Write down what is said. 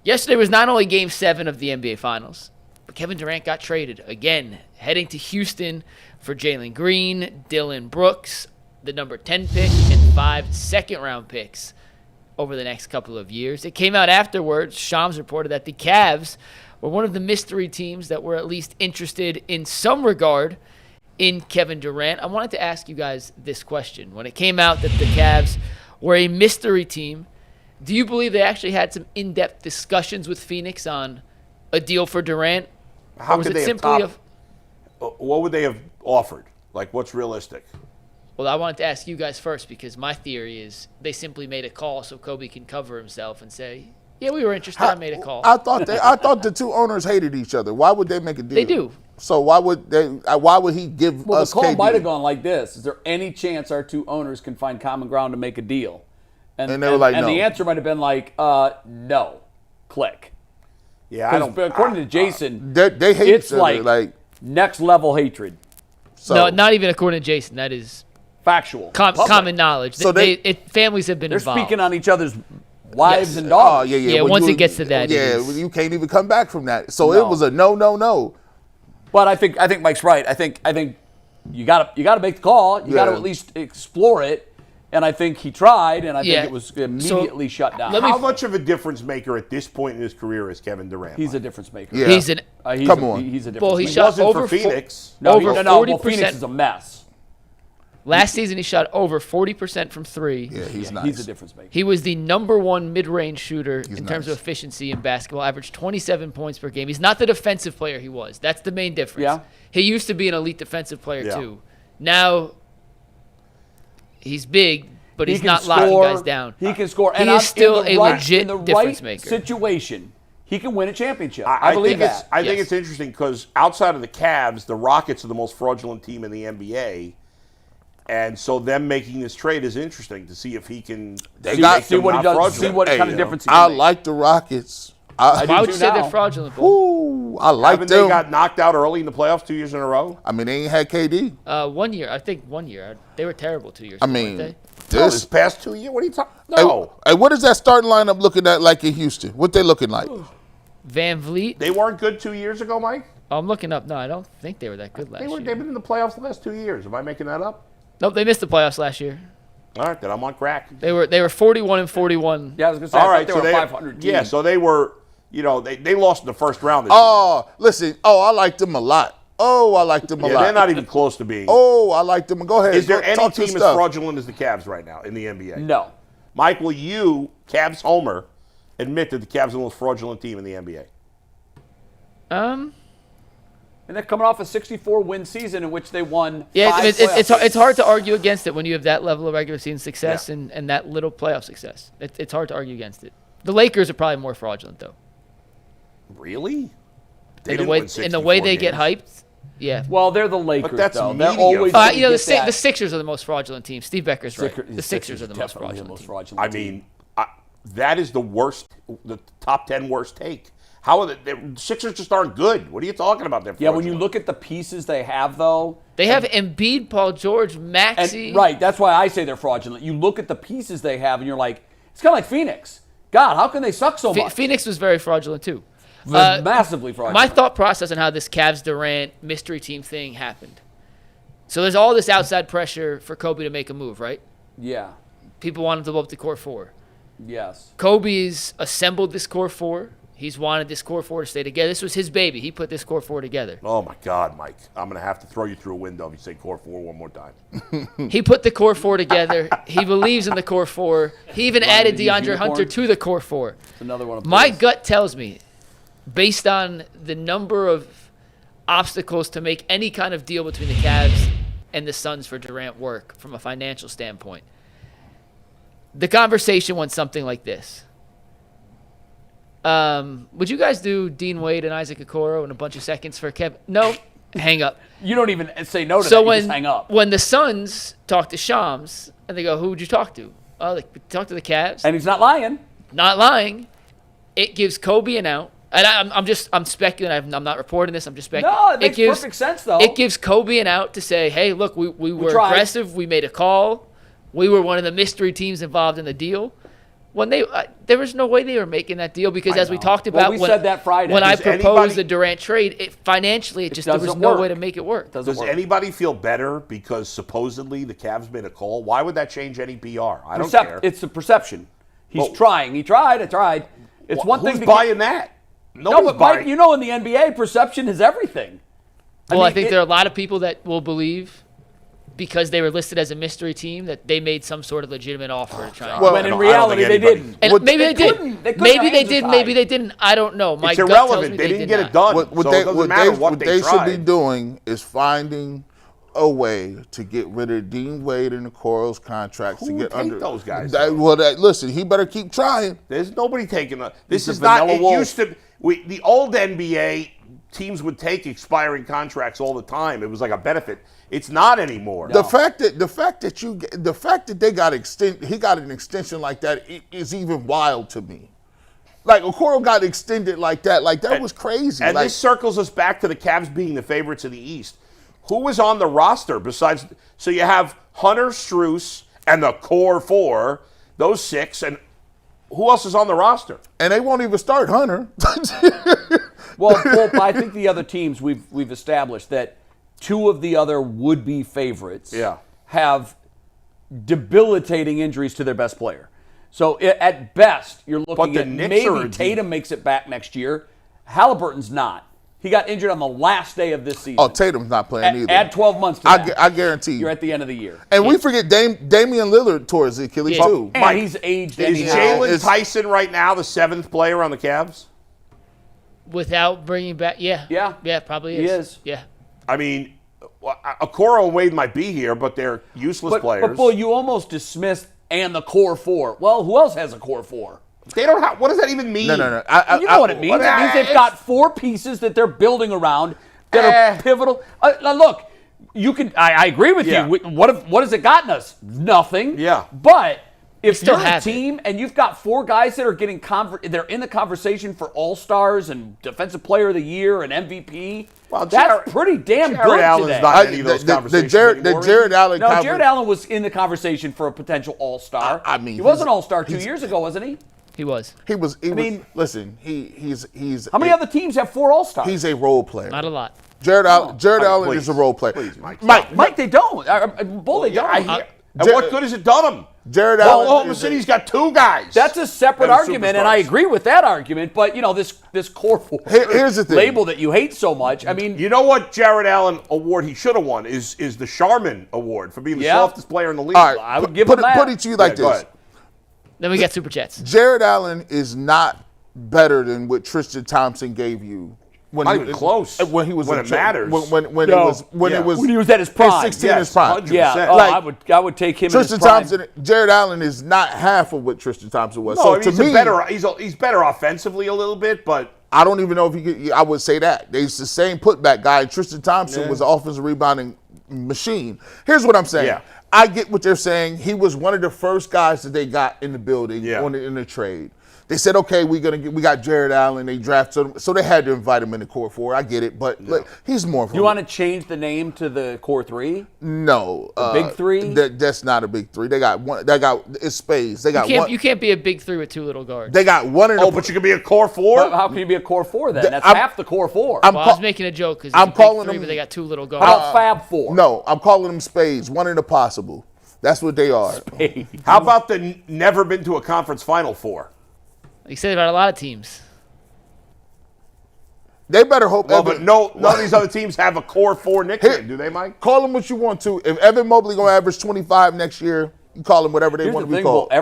Yesterday was not only Game 7 of the NBA Finals, but Kevin Durant got traded again, heading to Houston for Jalen Green, Dylan Brooks, the number 10 pick, and 5 second-round picks over the next couple of years. It came out afterwards. Shams reported that the Cavs were one of the mystery teams that were at least interested in some regard in Kevin Durant. I wanted to ask you guys this question. When it came out that the Cavs were a mystery team, do you believe they actually had some in-depth discussions with Phoenix on a deal for Durant? How could they have what would they have offered? Like, what's realistic? Well, I wanted to ask you guys first because my theory is they simply made a call so Kobe can cover himself and say, yeah, we were interested. I made a call. I thought the two owners hated each other. Why would they make a deal? They do. So why would he give us the call KD? might have gone like this. Is there any chance our two owners can find common ground to make a deal? And they were like, no. And the answer might have been like, no. Click. Yeah, I don't. According to Jason, they hate it's each other. like next level hatred. So, No, not even according to Jason. That is Factual. common knowledge. So families have been They're involved. speaking on each other's wives Yes. and daughters. Yeah, when once it gets to that, it yeah, is. you can't even come back from that. So No. it was a no. But I think Mike's right. I think you gotta make the call. You gotta Yeah. at least explore it. And I think he tried, and I Yeah. think it was immediately shut down. let me- How much of a difference maker at this point in his career is Kevin Durant? He's a difference maker. Yeah. He's an Come on. He's a difference well. He maker. shot wasn't over for Phoenix. over Well, 40%. Phoenix is a mess. Last season, he shot over 40% from three. Yeah, he's nice. He's a difference maker. He was the number one mid-range shooter in terms nice. of efficiency in basketball, averaged 27 points per game. He's not the defensive player he was. That's the main difference. Yeah. He used to be an elite defensive player, Yeah. too. Now, he's big, but He he's can not score, locking guys down. He can score. He And is still a legit in the difference right maker. situation, he can win a championship. I believe think that. I think Yes. it's interesting because outside of the Cavs, the Rockets are the most fraudulent team in the NBA. And so them making this trade is interesting to see if he can see what he does. See what kind of difference he can I make. like the Rockets. Why would do you say now. they're fraudulent, Paul? Ooh, I like Haven't them. they got knocked out early in the playoffs 2 years in a row? I mean, they ain't had KD. 1 year. I think 1 year. They were terrible 2 years I ago, mean, weren't No, this. this past 2 years? What are you talking? Hey, No. hey, what is that starting lineup looking at like in Houston? What they looking like? they? Van Vliet. They weren't good 2 years ago, Mike? I'm looking up. No, I don't think they were that good last They've year. been in the playoffs the last 2 years. Am I making that up? Nope, they missed the playoffs last year. All right, then I'm on crack. They were 41 and 41. Yeah, I was going to say, All I right, thought so they they were a 500 team. Yeah, so they were, they lost in the first round this year. Oh, listen. Oh, I like them a lot. Oh, I like them a Yeah, lot. they're not even close to being. Oh, I like them. Go ahead. Is there any Talk your team as stuff. fraudulent as the Cavs right now in the NBA? No. Mike, will you, Cavs homer, admit that the Cavs are the most fraudulent team in the NBA? And they're coming off a 64-win season in which they won Yeah, 5 it's hard to argue against it when you have that level of regular season success Yeah. and that little playoff success. It's hard to argue against it. The Lakers are probably more fraudulent though. Really? They In the didn't way win they 64 get games. hyped. Yeah. Well, they're the Lakers, that's though. They're media. always The gonna get that. the Sixers are the most fraudulent team. Steve Becker's right. The Sixers are the most definitely fraudulent team. fraudulent I mean, that is the worst, the top 10 worst take. How are the Sixers just aren't good? What are you talking about? They're Yeah, when you fraudulent. look at the pieces they have, though. They have Embiid, Paul George, Maxey. And, right, that's why I say they're fraudulent. You look at the pieces they have, and you're like, it's kind of like Phoenix. God, how can they suck so much? Phoenix was very fraudulent too. Massively fraudulent. My thought process on how this Cavs Durant mystery team thing happened. So there's all this outside pressure for Kobe to make a move, right? Yeah. People want him to blow up the core four. Yes. Kobe's assembled this core four. He's wanted this core four to stay together. This was his baby. He put this core four together. Oh, my God, Mike. I'm going to have to throw you through a window if you say core 4 one more time. He put the core four together. He believes in the core four. He even added to use DeAndre Hunter unicorn? to the core four. It's another one of My those. gut tells me, based on the number of obstacles to make any kind of deal between the Cavs and the Suns for Durant work from a financial standpoint, the conversation went something like this. Would you guys do Dean Wade and Isaac Okoro in a bunch of seconds for Kevin? No, hang up. You don't even say no to So that. You when just hang up. when the Suns talk to Shams and they go, "Who would you talk to?" Oh, they talk to the Cavs. And he's not lying. Not lying. It gives Kobe an out. And I'm speculating. I'm not reporting this. I'm just speculating. No, it makes perfect sense, though. It gives Kobe an out to say, "Hey, look, we were tried. aggressive. We made a call. We were one of the mystery teams involved in the deal. when there was no way they were making that deal because, as we talked about, we said that Friday. when I Does proposed anybody- the Durant trade, financially, there was doesn't no work. way to make it work. Does anybody feel better because supposedly the Cavs made a call? Why would that change any PR? I don't care. It's the perception. He's Well- trying. He tried. I tried. It's one thing Who's to buying that? No, Nobody's but buying. Mike, you know, in the NBA, perception is everything. Well, I mean, think there are a lot of people that will believe, because they were listed as a mystery team, that they made some sort of legitimate offer to try. Well, when in I don't reality think they anybody- didn't. And What- maybe they did. couldn't. They couldn't. Maybe Their they hands did. are Maybe tied. they didn't. I don't know. My It's gut tells irrelevant. me They didn't did get not. it done. What so they it doesn't what matter they what what they they should tried. be doing is finding a way to get rid of Dean Wade and the Corals contracts Who to would get take under those guys, That, though? well, listen, he better keep trying. There's nobody taking a. This He's is a not. vanilla It wolf. used to. The old NBA teams would take expiring contracts all the time. It was like a benefit. It's not anymore. The fact that they got he got an extension like that is even wild to me. Like Okoro got extended like that. Like that was crazy. And like, this circles us back to the Cavs being the favorites in the East. Who was on the roster besides? So you have Hunter, Strus, and the core four, those six, and who else is on the roster? and they won't even start Hunter. Well, I think the other teams we've established that two of the other would-be favorites have debilitating injuries to their best player. So at best, you're looking the at Knicks are a maybe team. Tatum makes it back next year. Halliburton's not. He got injured on the last day of this season. Oh, Tatum's not playing either. Add 12 months to that. I guarantee you. You're at the end of the year. And we forget Damian Lillard tore his Achilles Yeah. too. And Mike, he's aged. Is anyhow. Jalen it's- Tyson right now the seventh player on the Cavs? Without bringing back, yeah, probably is. He is. Yeah. I mean, Okoro and Wade might be here, but they're useless players. But Bull, you almost dismissed and the core four. Well, who else has a core four? They don't have. What does that even mean? No. You know what it means. It means they've got four pieces that they're building around that are pivotal. Now look, you can. I agree with Yeah. you. What has it gotten us? Nothing. Yeah. But if still you're a have it. team and you've got four guys that are getting they're in the conversation for All-Stars and Defensive Player of the Year and MVP. Well, that's pretty damn Jared good Allen's today. not in any of those conversations anymore, is he? Jared Allen. No, Jared Allen was in the conversation for a potential All-Star. I mean, he was he's- an All-Star 2 he's- years ago, wasn't he? He was. He was. mean- Listen. He's. How many other teams have four All-Stars? He's a role player. Not a lot. Jared Allen please. is a role player. Please, Mike. Mike, they don't. Bull, they don't. I hear. And what good has it done him? Jared Well, Allen. Oklahoma is a- City's got two guys. That's a separate that are argument, and I superstars. agree with that argument. But this core four Here's the thing. label that you hate so much. I mean, You know what Jared Allen award he should have won is the Sharman Award for being the Yeah. softest player in the league. All right, I would give put him that. Put it to you like Yeah, go this. ahead. Then we got Super Chats. Jared Allen is not better than what Tristan Thompson gave you. When Not even close. When he was When a it tra- matters. When No. it was when he was at his prime. 16 Yes, his prime. 100%. Yeah, Like, I would take him. Tristan in his prime. Thompson, Jared Allen is not half of what Tristan Thompson was. No, so I mean, to me, he's better offensively a little bit, but I don't even know if he could. I would say that he's the same putback guy. Tristan Thompson was an offensive rebounding machine. Here's what I'm saying. Yeah. I get what they're saying. He was one of the first guys that they got in the building Yeah. in the trade. They said, okay, we got Jared Allen. They drafted him, so they had to invite him in the core four. I get it, but look, he's more. You want to change the name to the core three? No, big three? That's not a big three. They got one. They got it's Spades. They got one. You can't be a big three with two little guards. They got one in the. oh, but you could be a core four. But how can you be a core four then? That's I'm- half the core four. I'm Well, I call- was making a joke because I'm it's a big calling three, them- but they got two little How guards. about Fab Four? No, I'm calling them Spades. One in the possible. That's what they are. How about the never been to a conference final four? You said about a lot of teams. They better hope. Well, Evan, but none of these other teams have a core four nickname, do they, Mike? Call them what you want to. If Evan Mobley gonna average 25 next year, you call him whatever they Here's want the to be thing, Bull. called.